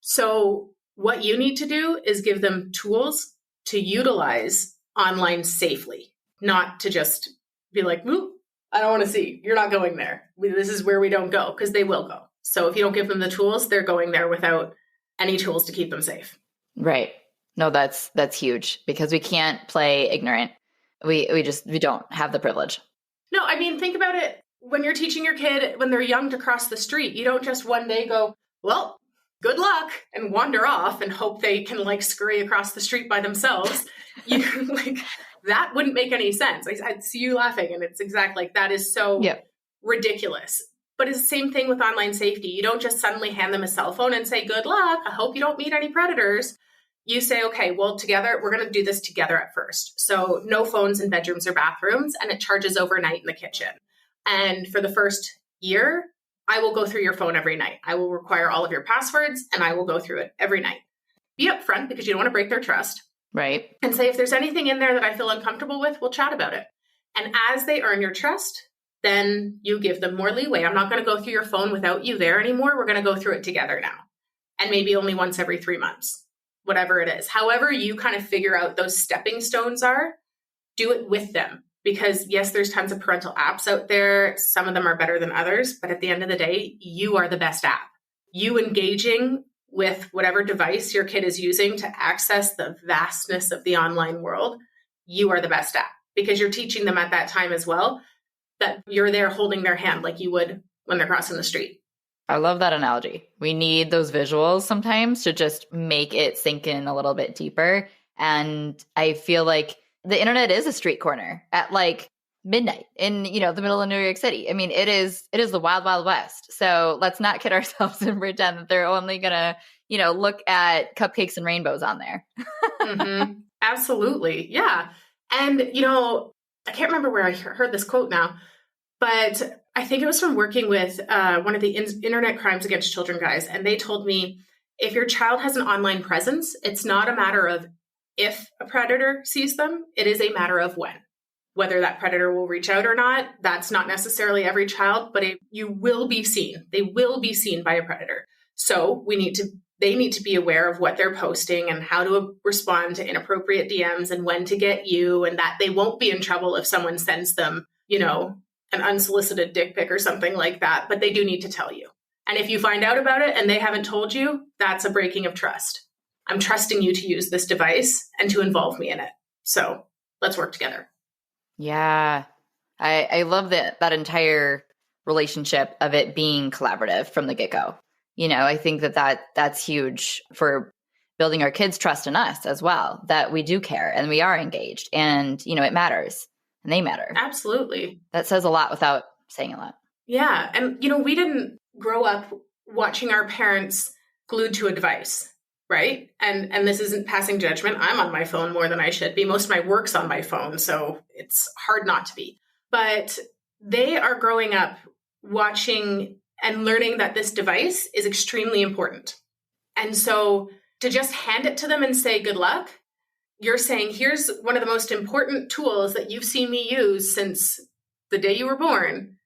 So what you need to do is give them tools to utilize online safely, not to just be like, I don't want to see. You're not going there. This is where we don't go, because they will go. So if you don't give them the tools, they're going there without any tools to keep them safe. Right. No, that's huge, because we can't play ignorant. We don't have the privilege. No, I mean, think about it. When you're teaching your kid when they're young to cross the street, you don't just one day go, well, good luck, and wander off and hope they can scurry across the street by themselves. That wouldn't make any sense. I'd see you laughing, and it's exactly that is so ridiculous. But it's the same thing with online safety. You don't just suddenly hand them a cell phone and say, good luck, I hope you don't meet any predators. You say, okay, well, together, we're going to do this together at first. So no phones in bedrooms or bathrooms, and it charges overnight in the kitchen. And for the first year, I will go through your phone every night. I will require all of your passwords and I will go through it every night. Be upfront because you don't want to break their trust. Right. And say, if there's anything in there that I feel uncomfortable with, we'll chat about it. And as they earn your trust, then you give them more leeway. I'm not going to go through your phone without you there anymore. We're going to go through it together now. And maybe only once every 3 months, whatever it is. However you kind of figure out those stepping stones are, do it with them. Because yes, there's tons of parental apps out there. Some of them are better than others. But at the end of the day, you are the best app. You engaging with whatever device your kid is using to access the vastness of the online world, you are the best app. Because you're teaching them at that time as well that you're there holding their hand like you would when they're crossing the street. I love that analogy. We need those visuals sometimes to just make it sink in a little bit deeper. And I feel like the internet is a street corner at like midnight in, the middle of New York City. I mean, it is the wild, wild west. So let's not kid ourselves and pretend that they're only going to, look at cupcakes and rainbows on there. Mm-hmm. Absolutely. Yeah. And, I can't remember where I heard this quote now, but I think it was from working with one of the internet crimes against children guys. And they told me, if your child has an online presence, it's not a matter of if a predator sees them, it is a matter of when. Whether that predator will reach out or not, that's not necessarily every child, but you will be seen. They will be seen by a predator. So they need to be aware of what they're posting and how to respond to inappropriate DMs and when to get you, and that they won't be in trouble if someone sends them, an unsolicited dick pic or something like that, but they do need to tell you. And if you find out about it and they haven't told you, that's a breaking of trust. I'm trusting you to use this device and to involve me in it. So let's work together. Yeah. I love that entire relationship of it being collaborative from the get-go. I think that's huge for building our kids' trust in us as well, that we do care and we are engaged and, it matters and they matter. Absolutely. That says a lot without saying a lot. Yeah. And, we didn't grow up watching our parents glued to a device. Right. And this isn't passing judgment. I'm on my phone more than I should be. Most of my work's on my phone, so it's hard not to be. But they are growing up watching and learning that this device is extremely important. And so to just hand it to them and say, good luck, you're saying, here's one of the most important tools that you've seen me use since the day you were born.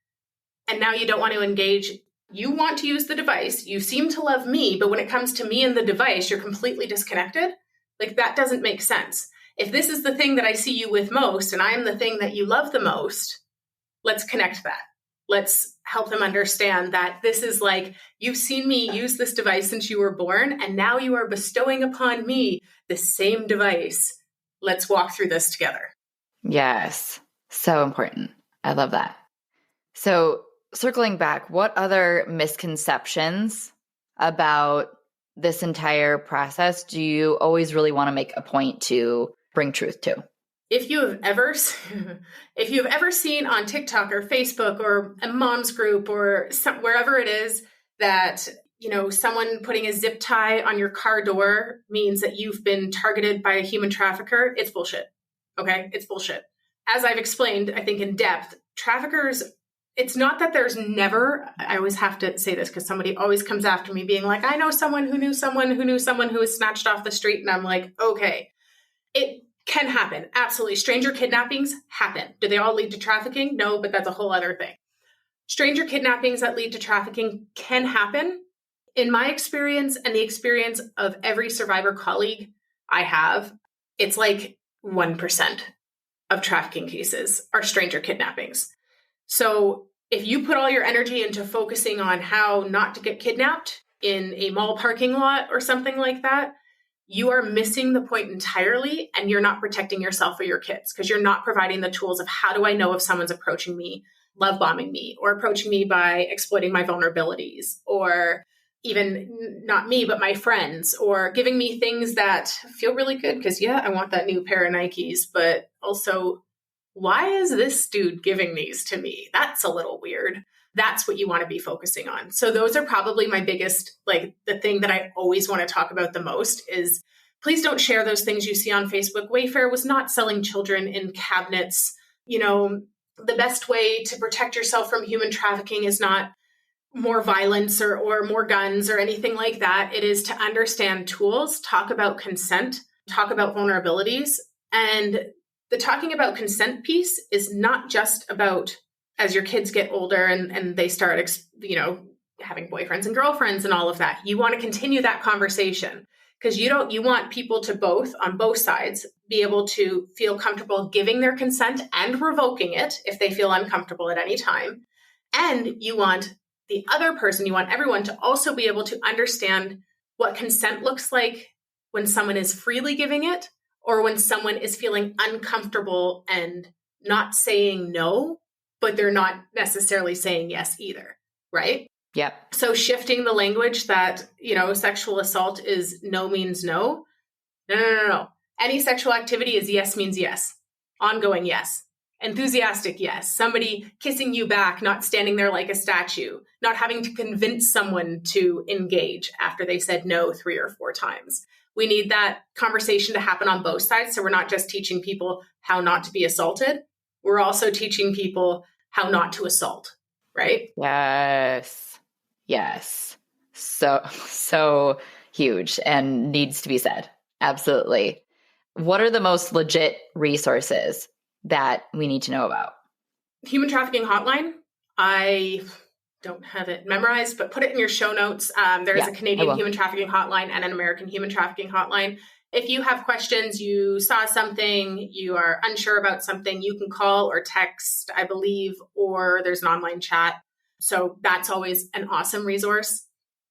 And now you don't want to engage. You want to use the device. You seem to love me, but when it comes to me and the device, you're completely disconnected. Like, that doesn't make sense. If this is the thing that I see you with most, and I am the thing that you love the most, let's connect that. Let's help them understand that this is like, you've seen me use this device since you were born, and now you are bestowing upon me the same device. Let's walk through this together. Yes. So important. I love that. So circling back, what other misconceptions about this entire process do you always really want to make a point to bring truth to? If you have ever seen on TikTok or Facebook or a mom's group or wherever it is that, someone putting a zip tie on your car door means that you've been targeted by a human trafficker, it's bullshit. Okay? It's bullshit. As I've explained, I think in depth, traffickers, it's not that there's never, I always have to say this because somebody always comes after me being like, I know someone who knew someone who knew someone who was snatched off the street. And I'm like, okay, it can happen. Absolutely. Stranger kidnappings happen. Do they all lead to trafficking? No, but that's a whole other thing. Stranger kidnappings that lead to trafficking can happen. In my experience and the experience of every survivor colleague I have, it's like 1% of trafficking cases are stranger kidnappings. So if you put all your energy into focusing on how not to get kidnapped in a mall parking lot or something like that, you are missing the point entirely, and you're not protecting yourself or your kids because you're not providing the tools of how do I know if someone's approaching me, love bombing me, or approaching me by exploiting my vulnerabilities, or even not me, but my friends, or giving me things that feel really good because, yeah, I want that new pair of Nikes, but also, why is this dude giving these to me? That's a little weird. That's what you want to be focusing on. So those are probably my biggest, the thing that I always want to talk about the most is please don't share those things you see on Facebook. Wayfair was not selling children in cabinets. The best way to protect yourself from human trafficking is not more violence or more guns or anything like that. It is to understand tools, talk about consent, talk about vulnerabilities. And the talking about consent piece is not just about as your kids get older and they start, having boyfriends and girlfriends and all of that. You want to continue that conversation because you want people to on both sides, be able to feel comfortable giving their consent and revoking it if they feel uncomfortable at any time. And you want everyone to also be able to understand what consent looks like when someone is freely giving it or when someone is feeling uncomfortable and not saying no, but they're not necessarily saying yes either, right? Yep. So shifting the language that, sexual assault is no means no. No. Any sexual activity is yes means yes. Ongoing yes. Enthusiastic yes. Somebody kissing you back, not standing there like a statue, not having to convince someone to engage after they said no 3 or 4 times. We need that conversation to happen on both sides. So we're not just teaching people how not to be assaulted. We're also teaching people how not to assault, right? Yes. So huge and needs to be said. Absolutely. What are the most legit resources that we need to know about? Human trafficking hotline. I don't have it memorized, but put it in your show notes. There's a Canadian human trafficking hotline and an American human trafficking hotline. If you have questions, you saw something, you are unsure about something, you can call or text, I believe, or there's an online chat. So that's always an awesome resource.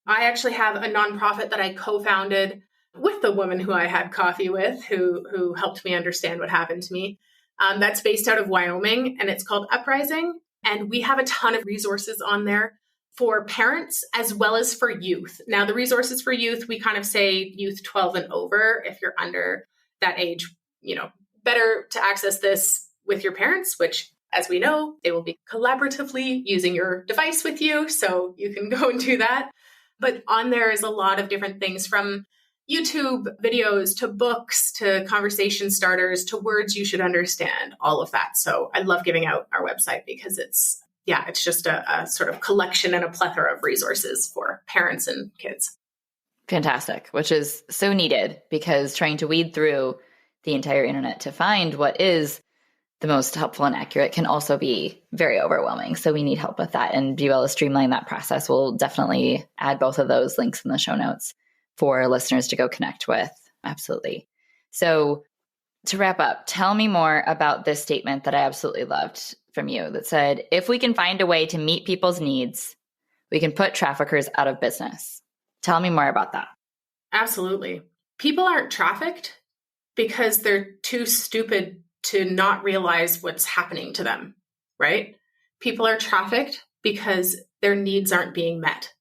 I actually have a nonprofit that I co-founded with the woman who I had coffee with, who helped me understand what happened to me. That's based out of Wyoming, and it's called Uprising. And we have a ton of resources on there for parents as well as for youth. Now, the resources for youth, we kind of say youth 12 and over. If you're under that age, better to access this with your parents, which, as we know, they will be collaboratively using your device with you. So you can go and do that. But on there is a lot of different things, from YouTube videos to books to conversation starters to words you should understand, all of that. So I love giving out our website because it's just a sort of collection and a plethora of resources for parents and kids. Fantastic, which is so needed, because trying to weed through the entire internet to find what is the most helpful and accurate can also be very overwhelming. So we need help with that, and be able to streamline that process. We'll definitely add both of those links in the show notes for listeners to go connect with. Absolutely. So to wrap up, tell me more about this statement that I absolutely loved from you that said, if we can find a way to meet people's needs, we can put traffickers out of business. Tell me more about that. Absolutely. People aren't trafficked because they're too stupid to not realize what's happening to them, right? People are trafficked because their needs aren't being met,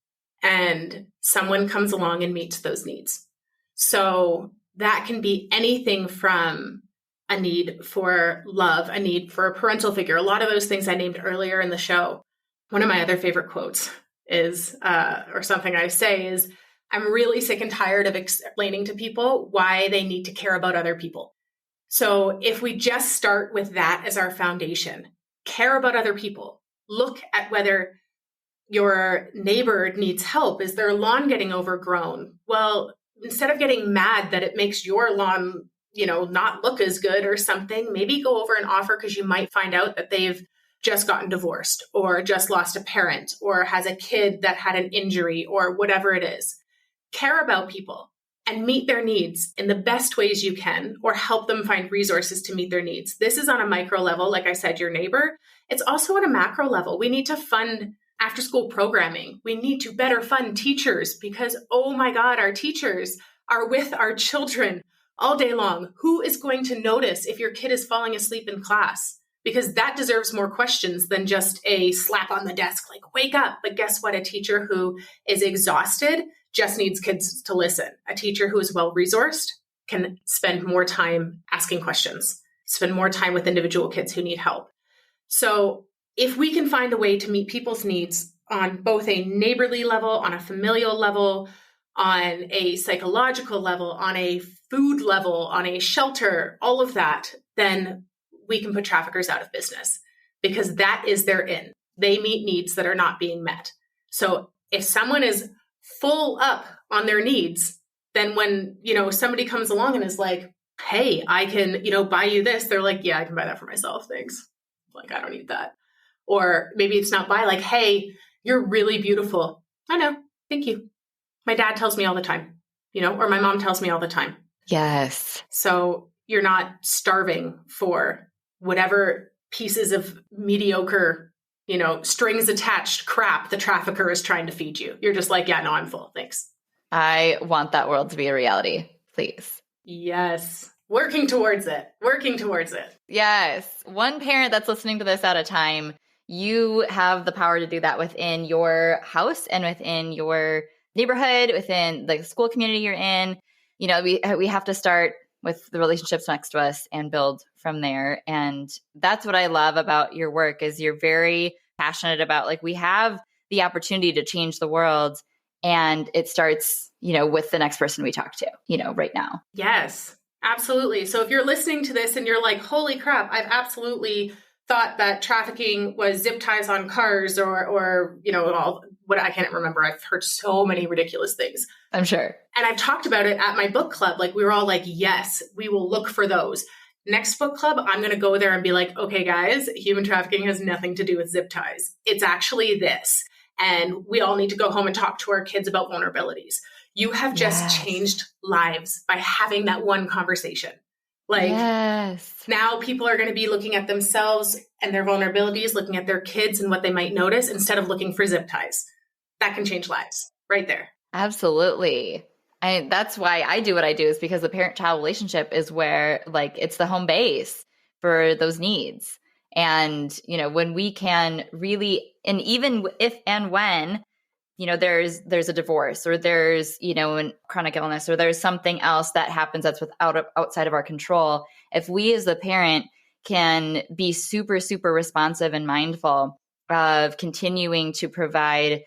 and someone comes along and meets those needs. So that can be anything from a need for love, a need for a parental figure, a lot of those things I named earlier in the show. One of my other favorite quotes is, or something I say is, I'm really sick and tired of explaining to people why they need to care about other people. So if we just start with that as our foundation, care about other people, look at whether your neighbor needs help. Is their lawn getting overgrown? Well, instead of getting mad that it makes your lawn, not look as good or something, maybe go over and offer, because you might find out that they've just gotten divorced or just lost a parent or has a kid that had an injury or whatever it is. Care about people and meet their needs in the best ways you can, or help them find resources to meet their needs. This is on a micro level, like I said, your neighbor. It's also on a macro level. We need to fund after-school programming. We need to better fund teachers, because, oh my God, our teachers are with our children all day long. Who is going to notice if your kid is falling asleep in class? Because that deserves more questions than just a slap on the desk, like, wake up. But guess what? A teacher who is exhausted just needs kids to listen. A teacher who is well-resourced can spend more time asking questions, spend more time with individual kids who need help. So if we can find a way to meet people's needs on both a neighborly level, on a familial level, on a psychological level, on a food level, on a shelter, all of that, then we can put traffickers out of business, because that is their in. They meet needs that are not being met. So if someone is full up on their needs, then when, somebody comes along and is like, hey, I can, buy you this, they're like, yeah, I can buy that for myself. Thanks. Like, I don't need that. Or maybe it's not buy, like, hey, you're really beautiful. I know. Thank you. My dad tells me all the time, or my mom tells me all the time. Yes. So you're not starving for whatever pieces of mediocre, strings attached crap the trafficker is trying to feed you. You're just like, yeah, no, I'm full. Thanks. I want that world to be a reality, please. Yes. Working towards it. Yes. One parent that's listening to this at a time, you have the power to do that within your house and within your neighborhood, within the school community you're in. We have to start with the relationships next to us and build from there. And that's what I love about your work is you're very passionate about, like, we have the opportunity to change the world, and it starts, with the next person we talk to, right now. Yes, absolutely. So if you're listening to this and you're like, holy crap, I've absolutely thought that trafficking was zip ties on cars or all what I can't remember. I've heard so many ridiculous things. I'm sure. And I've talked about it at my book club. Like, we were all like, yes, we will look for those. Next book club, I'm going to go there and be like, okay, guys, human trafficking has nothing to do with zip ties. It's actually this. And we all need to go home and talk to our kids about vulnerabilities. You have just changed lives by having that one conversation. Like, now people are going to be looking at themselves and their vulnerabilities, looking at their kids and what they might notice instead of looking for zip ties. That can change lives right there. Absolutely. That's why I do what I do, is because the parent-child relationship is where, like, it's the home base for those needs. And, when we can really, and even if and when, there's a divorce, or there's, a chronic illness, or there's something else that happens that's outside of our control. If we as the parent can be super, super responsive and mindful of continuing to provide,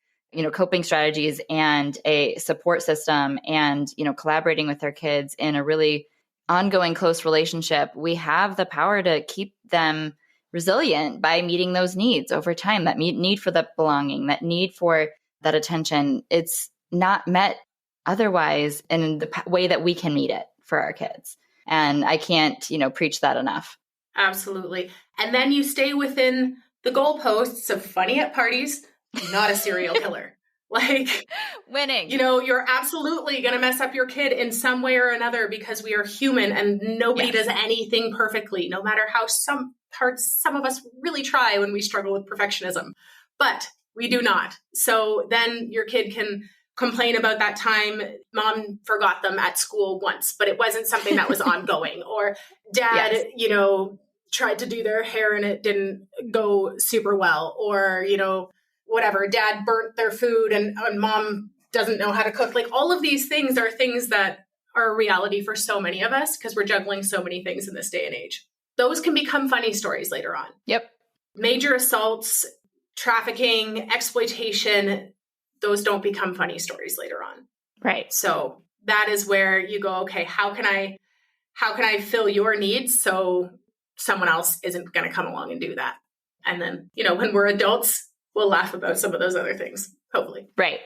coping strategies and a support system and, collaborating with our kids in a really ongoing close relationship, we have the power to keep them resilient by meeting those needs over time, that need for the belonging, that need for that attention. It's not met otherwise in the way that we can meet it for our kids. And I can't, preach that enough. Absolutely. And then you stay within the goalposts of funny at parties, not a serial killer. Like, winning. You're absolutely going to mess up your kid in some way or another, because we are human and nobody does anything perfectly, no matter how some of us really try when we struggle with perfectionism. But we do not. So then your kid can complain about that time mom forgot them at school once, but it wasn't something that was ongoing. Or dad, tried to do their hair and it didn't go super well. Or, whatever, dad burnt their food and mom doesn't know how to cook. Like, all of these things are things that are a reality for so many of us because we're juggling so many things in this day and age. Those can become funny stories later on. Yep. Major assaults, trafficking, exploitation, those don't become funny stories later on. Right. So that is where you go, okay, how can I fill your needs so someone else isn't going to come along and do that? And then, when we're adults, we'll laugh about some of those other things, hopefully. Right.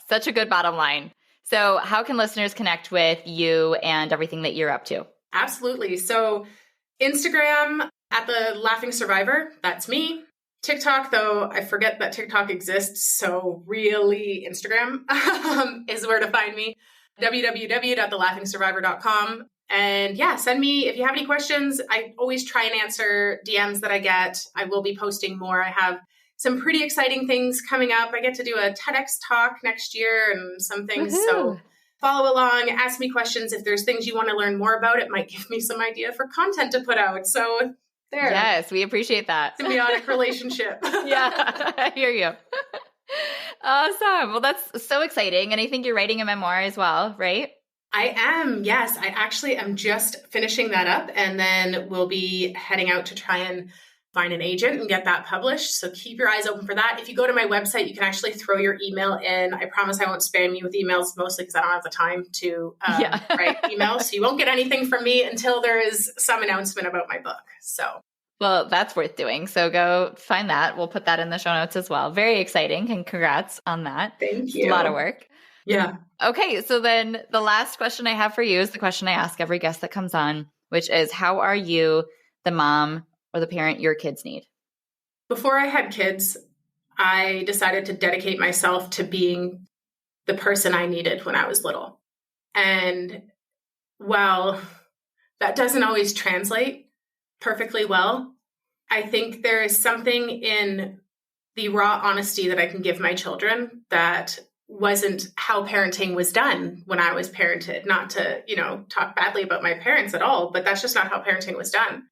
Such a good bottom line. So how can listeners connect with you and everything that you're up to? Absolutely. So Instagram at The Laughing Survivor, that's me. TikTok, though, I forget that TikTok exists. So really, Instagram is where to find me. www.thelaughingsurvivor.com. And yeah, send me, if you have any questions, I always try and answer DMs that I get. I will be posting more. I have some pretty exciting things coming up. I get to do a TEDx talk next year and some things. Woohoo. So follow along, ask me questions. If there's things you want to learn more about, it might give me some idea for content to put out. So there. Yes, we appreciate that. Symbiotic relationship. Yeah, I hear you. Awesome. Well, that's so exciting. And I think you're writing a memoir as well, right? I am. Yes. I actually am just finishing that up, and then we'll be heading out to try and find an agent and get that published. So keep your eyes open for that. If you go to my website, you can actually throw your email in. I promise I won't spam you with emails, mostly because I don't have the time to write emails. So you won't get anything from me until there is some announcement about my book. So Well, that's worth doing. So go find that. We'll put that in the show notes as well. Very exciting, and congrats on that. Thank you. It's a lot of work. Yeah. Okay. So then the last question I have for you is the question I ask every guest that comes on, which is, how are you the mom or the parent your kids need? Before I had kids, I decided to dedicate myself to being the person I needed when I was little. And while that doesn't always translate perfectly well, I think there is something in the raw honesty that I can give my children that wasn't how parenting was done when I was parented. Not to, talk badly about my parents at all, but that's just not how parenting was done.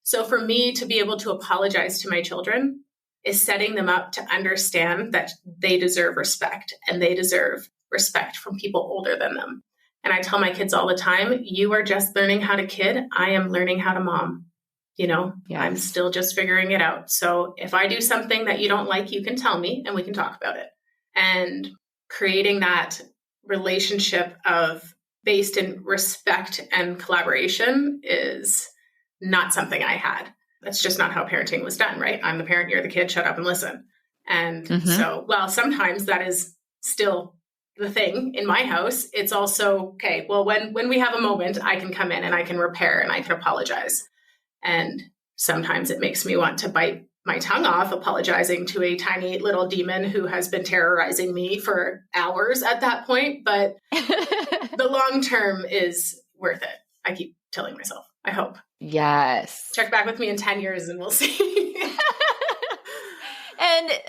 So for me to be able to apologize to my children is setting them up to understand that they deserve respect, and they deserve respect from people older than them. And I tell my kids all the time, you are just learning how to kid. I am learning how to mom. Yes. I'm still just figuring it out. So if I do something that you don't like, you can tell me and we can talk about it. And creating that relationship based in respect and collaboration is not something I had. That's just not how parenting was done, right? I'm the parent, you're the kid, shut up and listen. And so, while sometimes that is still the thing in my house, it's also, okay, well, when we have a moment, I can come in and I can repair and I can apologize. And sometimes it makes me want to bite my tongue off apologizing to a tiny little demon who has been terrorizing me for hours at that point. But the long term is worth it. I keep telling myself, I hope. Yes. Check back with me in 10 years and we'll see.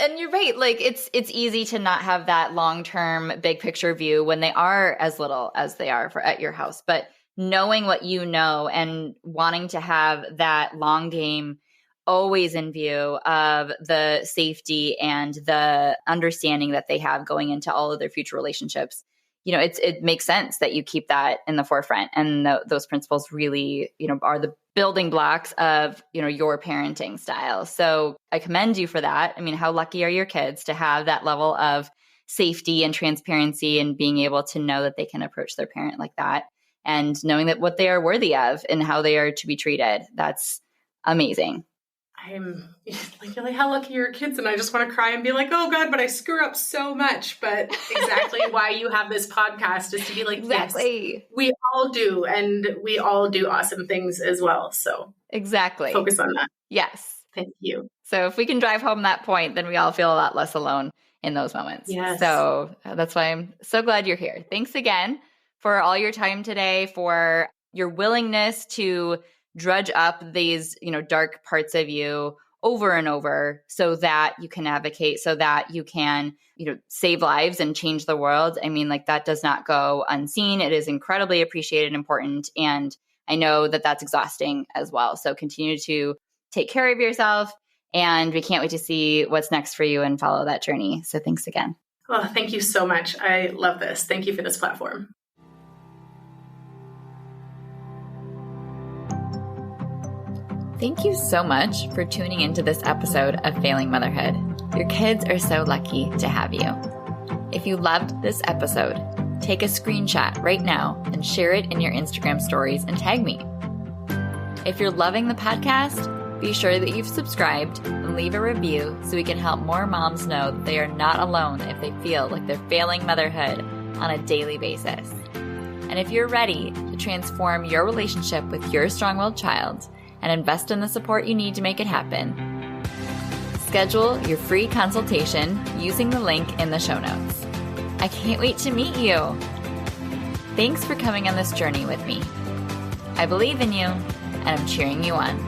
And you're right. Like it's easy to not have that long-term big picture view when they are as little as they are at your house. But knowing what you know and wanting to have that long game always in view of the safety and the understanding that they have going into all of their future relationships, it makes sense that you keep that in the forefront. And those principles really, are the building blocks of, your parenting style. So I commend you for that. I mean, how lucky are your kids to have that level of safety and transparency and being able to know that they can approach their parent like that and knowing that what they are worthy of and how they are to be treated. That's amazing. I'm like, how lucky are your kids? And I just want to cry and be like, oh God, but I screw up so much. But exactly why you have this podcast is to be like, exactly. Yes, we all do. And we all do awesome things as well. So exactly. Focus on that. Yes. Thank you. So if we can drive home that point, then we all feel a lot less alone in those moments. Yes. So that's why I'm so glad you're here. Thanks again for all your time today, for your willingness to drudge up these, dark parts of you over and over so that you can advocate, so that you can, save lives and change the world. I mean, that does not go unseen. It is incredibly appreciated and important. And I know that that's exhausting as well. So continue to take care of yourself, and we can't wait to see what's next for you and follow that journey. So thanks again. Well, thank you so much. I love this. Thank you for this platform. Thank you so much for tuning into this episode of Failing Motherhood. Your kids are so lucky to have you. If you loved this episode, take a screenshot right now and share it in your Instagram stories and tag me. If you're loving the podcast, be sure that you've subscribed and leave a review so we can help more moms know that they are not alone if they feel like they're failing motherhood on a daily basis. And if you're ready to transform your relationship with your strong-willed child and invest in the support you need to make it happen, schedule your free consultation using the link in the show notes. I can't wait to meet you. Thanks for coming on this journey with me. I believe in you, and I'm cheering you on.